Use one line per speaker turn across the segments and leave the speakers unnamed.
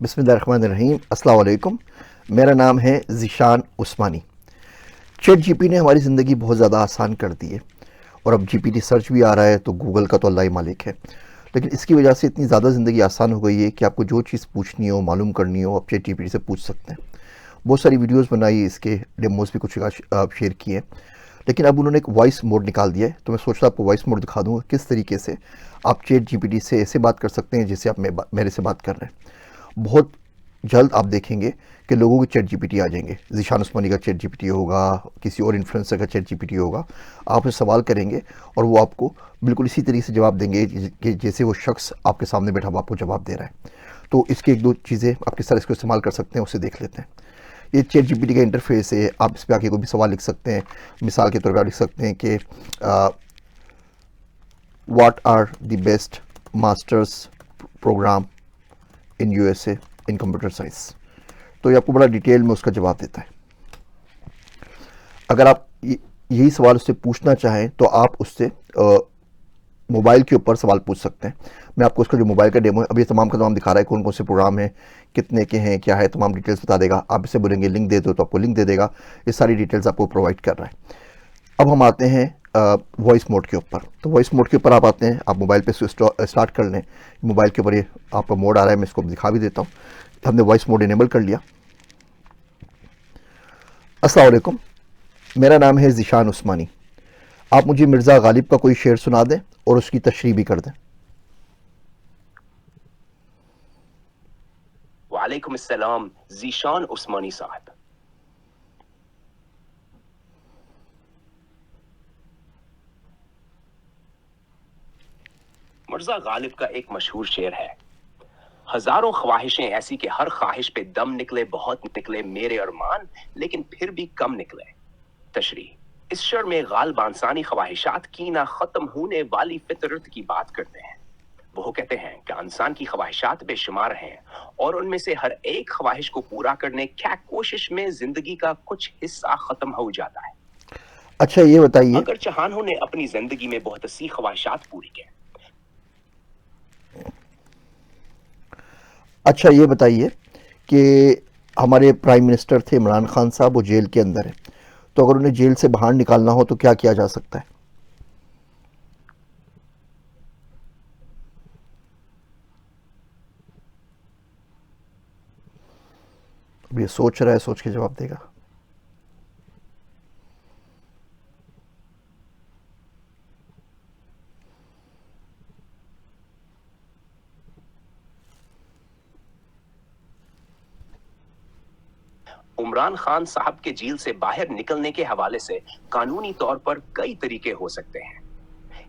बिस्मिल्लाहिर्रहमानिर्रहीम। अस्सलाम वालेकुम। मेरा नाम है ज़ीशान उस्मानी। चैट जीपी ने हमारी ज़िंदगी बहुत ज़्यादा आसान कर दी है और अब जीपीटी सर्च भी आ रहा है तो गूगल का तो अल्लाह ही मालिक है। लेकिन इसकी वजह से इतनी ज़्यादा ज़िंदगी आसान हो गई है कि आपको जो चीज़ पूछनी हो, मालूम करनी हो, आप चैट जीपीटी से पूछ सकते हैं। बहुत सारी वीडियोस बनाई, इसके डेमोस भी कुछ शेयर किए। लेकिन अब उन्होंने एक वॉइस मोड निकाल दिया है, तो मैं सोच रहा आपको वॉइस मोड दिखा दूँगा किस तरीके से आप चैट जीपीटी से ऐसे बात कर सकते हैं जैसे आप मेरे से बात कर रहे हैं। बहुत जल्द आप देखेंगे कि लोगों के चैट जीपीटी आ जाएंगे। ज़ीशान उस्मानी का चैट जीपीटी होगा, किसी और इन्फ्लुएंसर का चैट जीपीटी होगा। आप उसे सवाल करेंगे और वो आपको बिल्कुल इसी तरीके से जवाब देंगे कि जैसे वो शख्स आपके सामने बैठा वो आपको जवाब दे रहा है। तो इसके एक दो चीज़ें आप किस तरह इसको इस्तेमाल कर सकते हैं उसे देख लेते हैं। ये चैट जीपीटी का इंटरफेस है। आप इस पर आके कोई भी सवाल लिख सकते हैं। मिसाल के तौर पर लिख सकते हैं कि what are the best masters program in USA in computer science. तो ये आपको बड़ा डिटेल में उसका जवाब देता है। अगर आप यही सवाल उससे पूछना चाहें तो आप उससे मोबाइल के ऊपर सवाल पूछ सकते हैं। मैं आपको उसका जो मोबाइल का डेमो है अभी तमाम का तमाम दिखा रहा है, कौन कौन से प्रोग्राम है, कितने के हैं, क्या है, तमाम डिटेल्स बता देगा। आप इसे बोलेंगे लिंक दे दो तो आपको लिंक दे देगा। ये सारी डिटेल्स आपको प्रोवाइड कर रहा है। अब हम आते हैं वॉइस मोड के ऊपर। तो वॉइस मोड के ऊपर आप आते हैं, आप मोबाइल पे स्टार्ट कर लें। मोबाइल के ऊपर ये आपका मोड आ रहा है, मैं इसको दिखा भी देता हूँ। हमने वॉइस मोड इनेबल कर लिया। अस्सलाम वालेकुम, मेरा नाम है ज़ीशान उस्मानी। आप मुझे मिर्ज़ा गालिब का कोई शेर सुना दें और उसकी तशरीह भी कर दें।
वालेकुम अस्सलाम ज़ीशान उस्मानी साहब। मिर्ज़ा गालिब का एक मशहूर शेर है, हजारों ख्वाहिशें ऐसी कि हर ख्वाहिश पे दम निकले, बहुत निकले मेरे अरमान, लेकिन फिर भी कम निकले। तशरीह, इस शेर में गालिब इंसानी ख्वाहिशात की ना खत्म होने वाली फितरत की बात करते हैं। वो कहते हैं कि इंसान की ख्वाहिशात बेशुमार हैं और उनमें से हर एक ख्वाहिश को पूरा करने की कोशिश में जिंदगी का कुछ हिस्सा खत्म हो जाता है।
अच्छा ये बताइए,
अगर चहानों ने अपनी जिंदगी में बहुत सी ख्वाहिशात पूरी की।
अच्छा ये बताइए कि हमारे प्राइम मिनिस्टर थे इमरान खान साहब, वो जेल के अंदर है। तो अगर उन्हें जेल से बाहर निकालना हो तो क्या किया जा सकता है? अब ये सोच रहा है, सोच के जवाब देगा।
इमरान खान साहब के जेल से बाहर निकलने के हवाले से कानूनी तौर पर कई तरीके हो सकते हैं।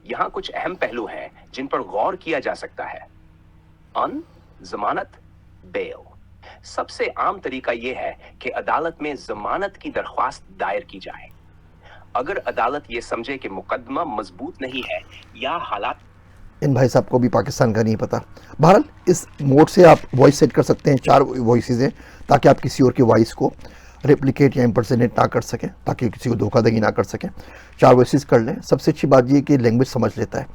यहाँ कुछ अहम पहलू हैं जिन पर गौर किया जा सकता है। जमानत, बेल। सबसे आम तरीका यह है कि अदालत में जमानत की दरख्वास्त दायर की जाए। अगर अदालत ये समझे कि मुकदमा मजबूत नहीं है या हालात,
इन भाई साहब को भी पाकिस्तान का नहीं पता। बहरहाल इस मोड से आप वॉइस सेट कर सकते हैं। 4 वॉइसेस हैं ताकि आप किसी और की वॉइस को रेप्लिकेट या इम्पर्सनेट ना कर सकें, ताकि किसी को धोखाधड़ी ना कर सकें। 4 वॉइसेस कर लें। सबसे अच्छी बात ये कि लैंग्वेज समझ लेता है।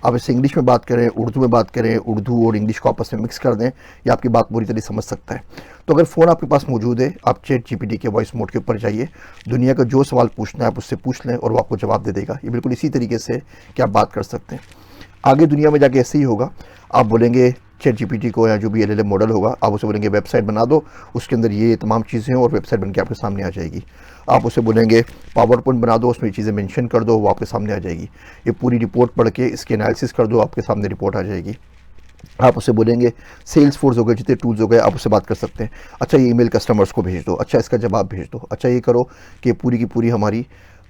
आप इससे इंग्लिश में बात करें, उर्दू में बात करें, उर्दू और इंग्लिश को आपस में मिक्स कर दें, या आपकी बात पूरी तरह समझ सकता है। तो अगर फ़ोन आपके पास मौजूद है, आप चैट जीपीटी के वॉइस मोड के ऊपर जाइए, दुनिया का जो सवाल पूछना है आप उससे पूछ लें और वो आपको जवाब दे देगा। ये बिल्कुल इसी तरीके से कि आप बात कर सकते हैं। आगे दुनिया में जाके ऐसे ही होगा। आप बोलेंगे चैट जीपीटी को या जो भी एलएलएम मॉडल होगा, आप उसे बोलेंगे वेबसाइट बना दो, उसके अंदर ये तमाम चीज़ें हैं और वेबसाइट बन के आपके सामने आ जाएगी। आप उसे बोलेंगे पावर पॉइंट बना दो, उसमें चीज़ें मेंशन कर दो, वो आपके सामने आ जाएगी। ये पूरी रिपोर्ट पढ़ के इसकी एनालिसिस कर दो, आपके सामने रिपोर्ट आ जाएगी। आप उसे बोलेंगे सेल्स फोर्स हो गए, जितने टूल्स हो गए, आप उससे बात कर सकते हैं। अच्छा ये ईमेल कस्टमर्स को भेज दो, अच्छा इसका जवाब भेज दो, अच्छा ये करो कि पूरी की पूरी हमारी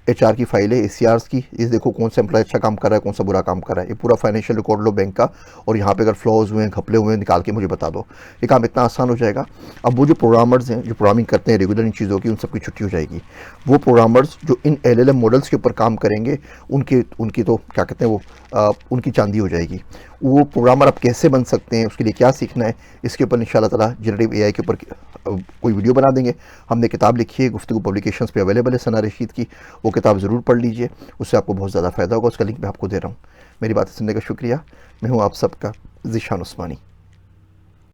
एचआर की फाइल है, एसीआर्स की, इस देखो कौन सा एम्प्लॉय अच्छा काम कर रहा है, कौन सा बुरा काम कर रहा है। ये पूरा फाइनेंशियल रिकॉर्ड लो बैंक का, और यहाँ पे अगर फ्लॉज हुए हैं, घपले हुए हैं, निकाल के मुझे बता दो। ये काम इतना आसान हो जाएगा। अब वो जो प्रोग्रामर्स हैं जो प्रोग्रामिंग करते हैं रेगुलर इन चीज़ों की, उन सबकी छुट्टी हो जाएगी। वो प्रोग्रामर्स जो इन एलएलएम मॉडल्स के ऊपर काम करेंगे, उनकी तो क्या कहते हैं वो उनकी चांदी हो जाएगी। वो प्रोग्रामर आप कैसे बन सकते हैं, उसके लिए क्या सीखना है, इसके ऊपर इंशाल्लाह ताला जनरेटिव एआई के ऊपर कोई वीडियो बना देंगे। हमने किताब लिखी है, गुफ्तगू पब्लिकेशंस पे अवेलेबल है, सना रशीद की। वो किताब ज़रूर पढ़ लीजिए, उससे आपको बहुत ज़्यादा फ़ायदा होगा। उसका लिंक मैं आपको दे रहा हूँ। मेरी बातें सुनने का शुक्रिया। मैं हूँ आप सबका ज़ीशान उस्मानी।